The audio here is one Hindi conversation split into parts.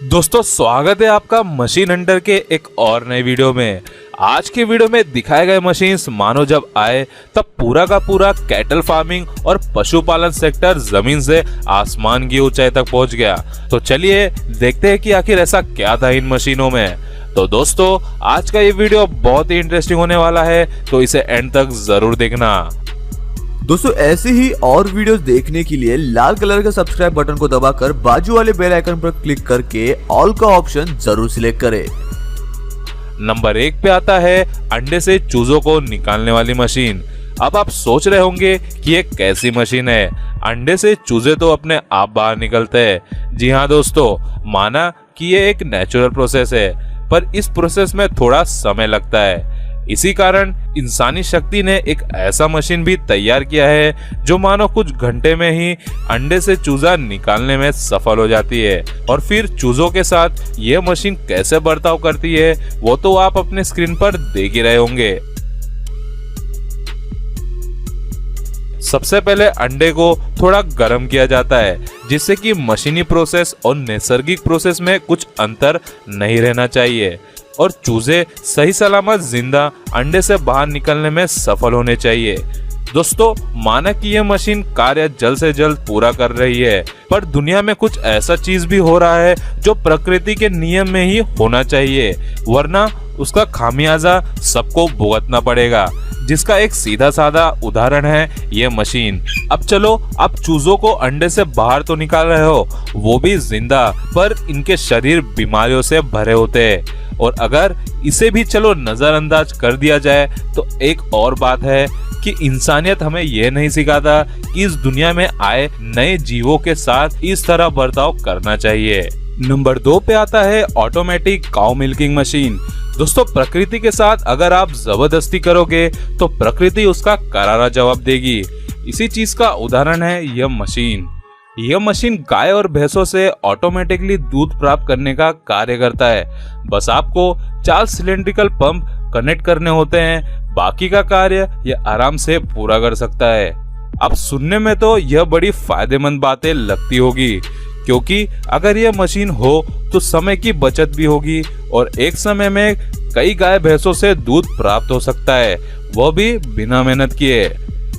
दोस्तों स्वागत है आपका मशीन हंटर के एक और नए वीडियो में। आज के वीडियो में दिखाए गए मशीन्स मानो जब आए तब पूरा का पूरा कैटल फार्मिंग और पशुपालन सेक्टर जमीन से आसमान की ऊंचाई तक पहुंच गया। तो चलिए देखते हैं कि आखिर ऐसा क्या था इन मशीनों में। तो दोस्तों आज का ये वीडियो बहुत ही इंटरेस्टिंग होने वाला है, तो इसे एंड तक जरूर देखना। दोस्तों ऐसे ही और वीडियोस देखने के लिए लाल कलर का सब्सक्राइब बटन को दबाकर बाजू वाले बेल आइकन पर क्लिक करके ऑल का ऑप्शन जरूर सिलेक्ट करें। नंबर 1 पे आता है अंडे से चूजों को निकालने वाली मशीन। अब आप सोच रहे होंगे कि ये कैसी मशीन है, अंडे से चूजे तो अपने आप बाहर निकलते हैं। जी हाँ दोस्तों, माना कि ये एक नेचुरल प्रोसेस है, पर इस प्रोसेस में थोड़ा समय लगता है। इसी कारण इंसानी शक्ति ने एक ऐसा मशीन भी तैयार किया है जो मानो कुछ घंटे में ही अंडे से चूजा निकालने में सफल हो जाती है। और फिर चूजों के साथ ये मशीन कैसे बर्ताव करती है वो तो आप अपने स्क्रीन पर देख ही रहे होंगे। सबसे पहले अंडे को थोड़ा गर्म किया जाता है, जिससे कि मशीनी प्रोसेस और नैसर्गिक प्रोसेस में कुछ अंतर नहीं रहना चाहिए और चूजे सही सलामत जिंदा अंडे से बाहर निकलने में सफल होने चाहिए। दोस्तों माना कि यह मशीन कार्य जल्द से जल्द पूरा कर रही है, पर दुनिया में कुछ ऐसा चीज भी हो रहा है जो प्रकृति के नियम में ही होना चाहिए, वरना उसका खामियाजा सबको भुगतना पड़ेगा, जिसका एक सीधा साधा उदाहरण है ये मशीन। अब चलो, आप चूजों को अंडे से बाहर तो निकाल रहे हो, वो भी जिंदा, पर इनके शरीर बीमारियों से भरे होते हैं। और अगर इसे भी चलो नजरअंदाज कर दिया जाए तो एक और बात है कि इंसानियत हमें यह नहीं सिखाता कि इस दुनिया में आए नए जीवों के साथ इस तरह बर्ताव करना चाहिए। नंबर 2 पे आता है ऑटोमेटिक काउ मिल्किंग मशीन। दोस्तों प्रकृति के साथ अगर आप जबरदस्ती करोगे तो प्रकृति उसका करारा जवाब देगी। इसी चीज का उदाहरण है यह मशीन। यह मशीन गाय और भैंसों से ऑटोमेटिकली दूध प्राप्त करने का कार्य करता है। बस आपको 4 सिलेंड्रिकल पंप कनेक्ट करने होते हैं, बाकी का कार्य यह आराम से पूरा कर सकता है। अब सुनने में तो यह बड़ी फायदेमंद बातें लगती होगी, क्योंकि अगर यह मशीन हो तो समय की बचत भी होगी और एक समय में कई गाय भैंसों से दूध प्राप्त हो सकता है, वह भी बिना मेहनत किए।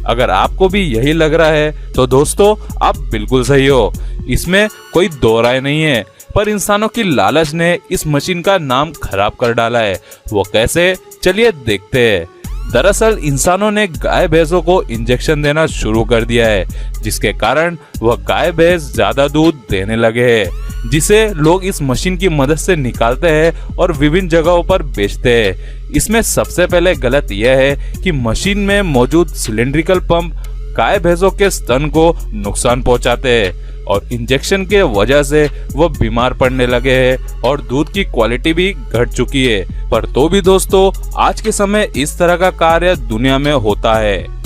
अगर आपको भी यही लग रहा है तो दोस्तों आप बिल्कुल सही हो, इसमें कोई दो राय नहीं है। पर इंसानों की लालच ने इस मशीन का नाम खराब कर डाला है। वो कैसे, चलिए देखते हैं। दरअसल इंसानों ने गाय भैंसों को इंजेक्शन देना शुरू कर दिया है, जिसके कारण वह गाय भैंस ज्यादा दूध देने लगे हैं, जिसे लोग इस मशीन की मदद से निकालते हैं और विभिन्न जगहों पर बेचते हैं। इसमें सबसे पहले गलत यह है कि मशीन में मौजूद सिलेंड्रिकल पंप गाय भैंसों के स्तन को नुकसान पहुंचाते हैं और इंजेक्शन के वजह से वह बीमार पड़ने लगे हैं और दूध की क्वालिटी भी घट चुकी है। पर तो भी दोस्तों आज के समय इस तरह का कार्य दुनिया में होता है।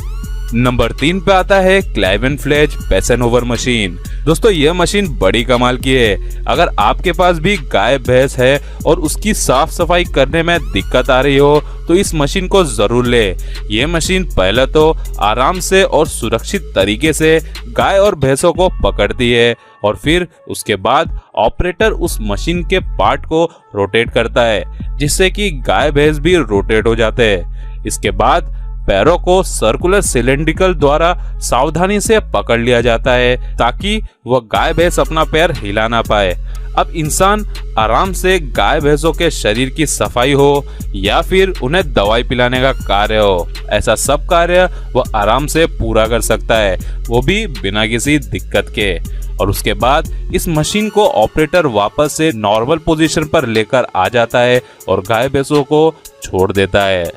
नंबर 3 पे आता है क्लाइवन फ्लेज पैसन ओवर मशीन। दोस्तों यह मशीन बड़ी कमाल की है। अगर आपके पास भी गाय भैंस है और उसकी साफ सफाई करने में दिक्कत आ रही हो तो इस मशीन को जरूर ले। यह मशीन पहले तो आराम से और सुरक्षित तरीके से गाय और भैंसों को पकड़ती है और फिर उसके बाद ऑपरेटर उस मशीन के पार्ट को रोटेट करता है, जिससे कि गाय भैंस भी रोटेट हो जाते हैं। इसके बाद पैरों को सर्कुलर सिलेंड्रिकल द्वारा सावधानी से पकड़ लिया जाता है ताकि वह गाय भैंस अपना पैर हिला ना पाए। अब इंसान आराम से गाय भैंसों के शरीर की सफाई हो या फिर उन्हें दवाई पिलाने का कार्य हो, ऐसा सब कार्य वह आराम से पूरा कर सकता है, वो भी बिना किसी दिक्कत के। और उसके बाद इस मशीन को ऑपरेटर वापस से नॉर्मल पोजीशन पर लेकर आ जाता है और गाय भैंसों को छोड़ देता है।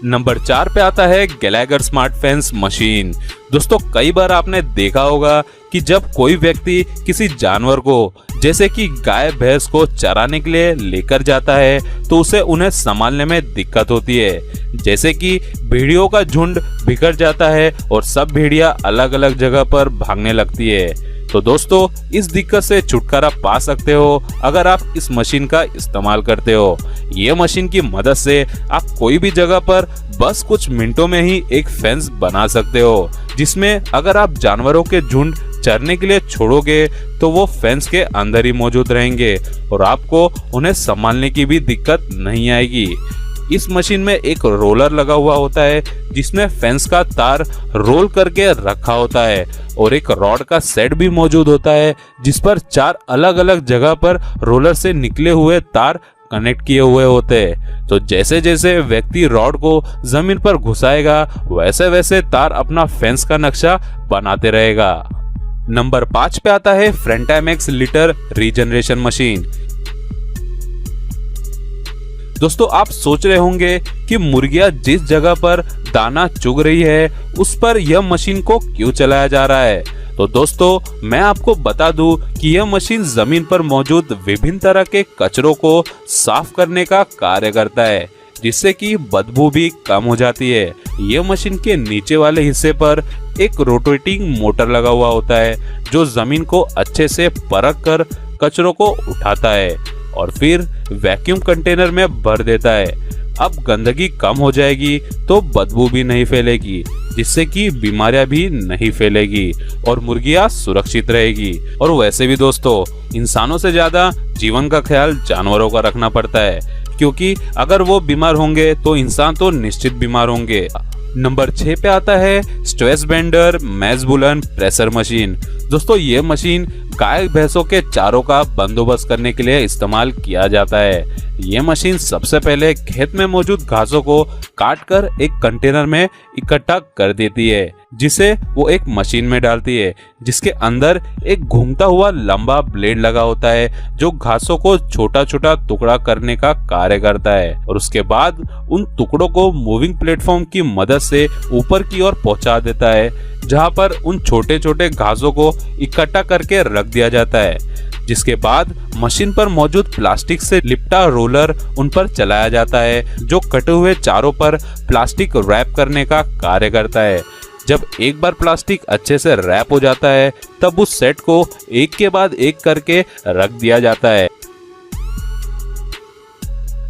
नंबर 4 पे आता है गैलागर स्मार्ट फेंस मशीन। दोस्तों कई बार आपने देखा होगा कि जब कोई व्यक्ति किसी जानवर को जैसे कि गाय भैंस को चराने के लिए लेकर जाता है तो उसे उन्हें संभालने में दिक्कत होती है, जैसे कि भेड़ियों का झुंड बिखर जाता है और सब भेड़िया अलग अलग जगह पर भागने लगती है। तो दोस्तों इस दिक्कत से छुटकारा पा सकते हो अगर आप इस मशीन का इस्तेमाल करते हो। ये मशीन की मदद से आप कोई भी जगह पर बस कुछ मिनटों में ही एक फेंस बना सकते हो, जिसमें अगर आप जानवरों के झुंड चरने के लिए छोड़ोगे तो वो फेंस के अंदर ही मौजूद रहेंगे और आपको उन्हें संभालने की भी दिक्कत नहीं आएगी। इस मशीन में एक रोलर लगा हुआ होता है जिसमें फेंस का तार रोल करके रखा होता है और एक रॉड का सेट भी मौजूद होता है जिस पर 4 अलग अलग जगह पर रोलर से निकले हुए तार कनेक्ट किए हुए होते हैं। तो जैसे जैसे व्यक्ति रॉड को जमीन पर घुसाएगा वैसे वैसे तार अपना फेंस का नक्शा बनाते रहेगा। नंबर 5 पे आता है फ्रेंटामैक्स लिटर रीजनरेशन मशीन। दोस्तों आप सोच रहे होंगे कि मुर्गियां जिस जगह पर दाना चुग रही है उस पर यह मशीन को क्यों चलाया जा रहा है। तो दोस्तों मैं आपको बता दूं कि यह मशीन जमीन पर मौजूद विभिन्न तरह के कचरों को साफ करने का कार्य करता है जिससे कि बदबू भी कम हो जाती है। यह मशीन के नीचे वाले हिस्से पर एक रोटेटिंग मोटर लगा हुआ होता है जो जमीन को अच्छे से परख कर कचरों को उठाता है और फिर वैक्यूम कंटेनर में भर देता है। अब गंदगी कम हो जाएगी तो बदबू भी नहीं फैलेगी जिससे कि बीमारियां भी नहीं फैलेगी और मुर्गियां सुरक्षित रहेगी। और वैसे भी दोस्तों इंसानों से ज्यादा जीवन का ख्याल जानवरों का रखना पड़ता है क्योंकि अगर वो बीमार होंगे तो इंसान तो निश्चित बीमार होंगे। नंबर 6 पे आता है स्ट्रेसबेंडर मैज़बुलन प्रेशर मशीन। दोस्तों ये मशीन गाय भैंसों के चारों का बंदोबस्त करने के लिए इस्तेमाल किया जाता है। ये मशीन सबसे पहले खेत में मौजूद घासों को काट कर एक कंटेनर में इकट्ठा कर देती है जिसे वो एक मशीन में डालती है जिसके अंदर एक घूमता हुआ लंबा ब्लेड लगा होता है जो घासों को छोटा छोटा टुकड़ा करने का कार्य करता है और उसके बाद उन टुकड़ों को मूविंग प्लेटफॉर्म की मदद से ऊपर की ओर पहुंचा देता है जहां पर उन छोटे छोटे घासों को इकट्ठा करके रख दिया जाता है जिसके बाद मशीन पर मौजूद प्लास्टिक से लिपटा रोलर उन पर चलाया जाता है जो कटे हुए चारों पर प्लास्टिक रैप करने का कार्य करता है। जब एक बार प्लास्टिक अच्छे से रैप हो जाता है तब उस सेट को एक के बाद एक करके रख दिया जाता है।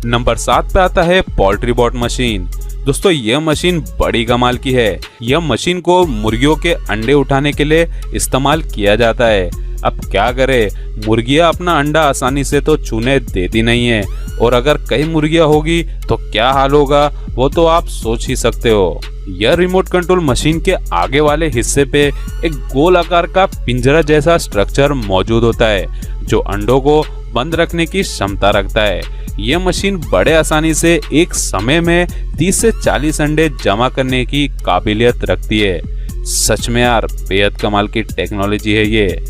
नंबर 7 पे आता है पोल्ट्री बॉट मशीन। दोस्तों यह मशीन बड़ी कमाल की है। यह मशीन को मुर्गियों के अंडे उठाने के लिए इस्तेमाल किया जाता है। अब क्या करे, मुर्गियां अपना अंडा आसानी से तो छूने देती नहीं है और अगर कई मुर्गियां होगी तो क्या हाल होगा वो तो आप सोच ही सकते हो। यह रिमोट कंट्रोल मशीन के आगे वाले हिस्से पे एक गोल आकार का पिंजरा जैसा स्ट्रक्चर मौजूद होता है जो अंडों को बंद रखने की क्षमता रखता है। यह मशीन बड़े आसानी से एक समय में 30 से 40 अंडे जमा करने की काबिलियत रखती है। सच में यार बेहद कमाल की टेक्नोलॉजी है ये।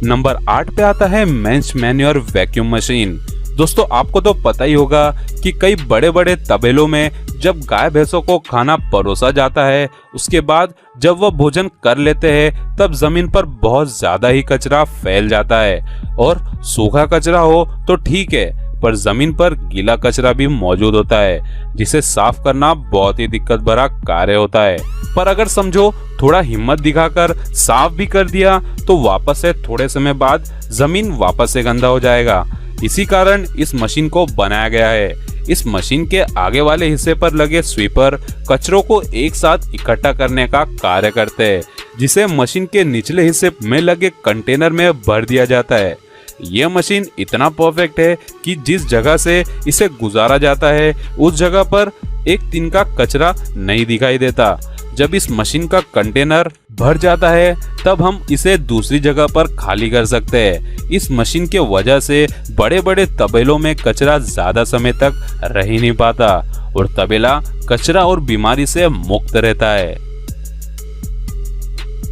नंबर 8 पे आता है मेंस मैन्योर वैक्यूम मशीन। दोस्तों आपको तो पता ही होगा कि कई बड़े बड़े तबेलों में जब गाय भैंसों को खाना परोसा जाता है उसके बाद जब वह भोजन कर लेते हैं तब जमीन पर बहुत ज्यादा ही कचरा फैल जाता है और सूखा कचरा हो तो ठीक है पर जमीन पर गीला कचरा भी मौजूद होता है जिसे साफ करना बहुत ही दिक्कत भरा कार्य होता है। पर अगर समझो थोड़ा हिम्मत दिखाकर साफ भी कर दिया तो वापस से थोड़े समय बाद जमीन वापस से गंदा हो जाएगा। इसी कारण इस मशीन को बनाया गया है। इस मशीन के आगे वाले हिस्से पर लगे स्वीपर कचरों को एक साथ इकट्ठा करने का कार्य करते हैं जिसे मशीन के निचले हिस्से में लगे कंटेनर में भर दिया जाता है। यह मशीन इतना परफेक्ट है कि जिस जगह से इसे गुजारा जाता है उस जगह पर एक दिन का कचरा नहीं दिखाई देता। जब इस मशीन का कंटेनर भर जाता है तब हम इसे दूसरी जगह पर खाली कर सकते हैं। इस मशीन के वजह से बड़े बड़े तबेलों में कचरा ज्यादा समय तक रह ही नहीं पाता और तबेला कचरा और बीमारी से मुक्त रहता है।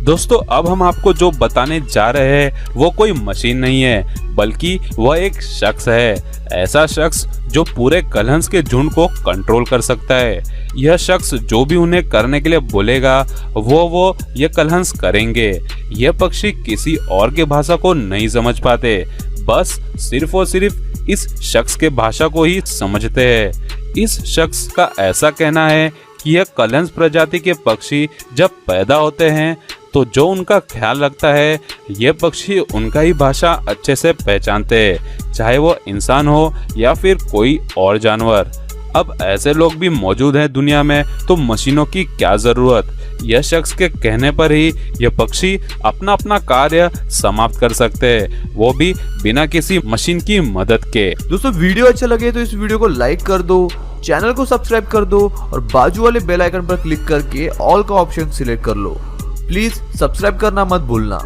दोस्तों अब हम आपको जो बताने जा रहे हैं वो कोई मशीन नहीं है बल्कि वह एक शख्स है। ऐसा शख्स जो पूरे कलहंस के झुंड को कंट्रोल कर सकता है। यह शख्स जो भी उन्हें करने के लिए बोलेगा वो ये कलहंस करेंगे। यह पक्षी किसी और के भाषा को नहीं समझ पाते, बस सिर्फ और सिर्फ इस शख्स के भाषा को ही समझते हैं। इस शख्स का ऐसा कहना है कि यह कलहंस प्रजाति के पक्षी जब पैदा होते हैं तो जो उनका ख्याल रखता है ये पक्षी उनका ही भाषा अच्छे से पहचानते हैं, चाहे वो इंसान हो या फिर कोई और जानवर। अब ऐसे लोग भी मौजूद हैं दुनिया में तो मशीनों की क्या जरूरत। यह शख्स के कहने पर ही यह पक्षी अपना अपना कार्य समाप्त कर सकते हैं, वो भी बिना किसी मशीन की मदद के। दोस्तों वीडियो अच्छा लगे तो इस वीडियो को लाइक कर दो, चैनल को सब्सक्राइब कर दो और बाजू वाले बेल आइकन पर क्लिक करके ऑल का ऑप्शन सिलेक्ट कर लो। प्लीज सब्सक्राइब करना मत भूलना।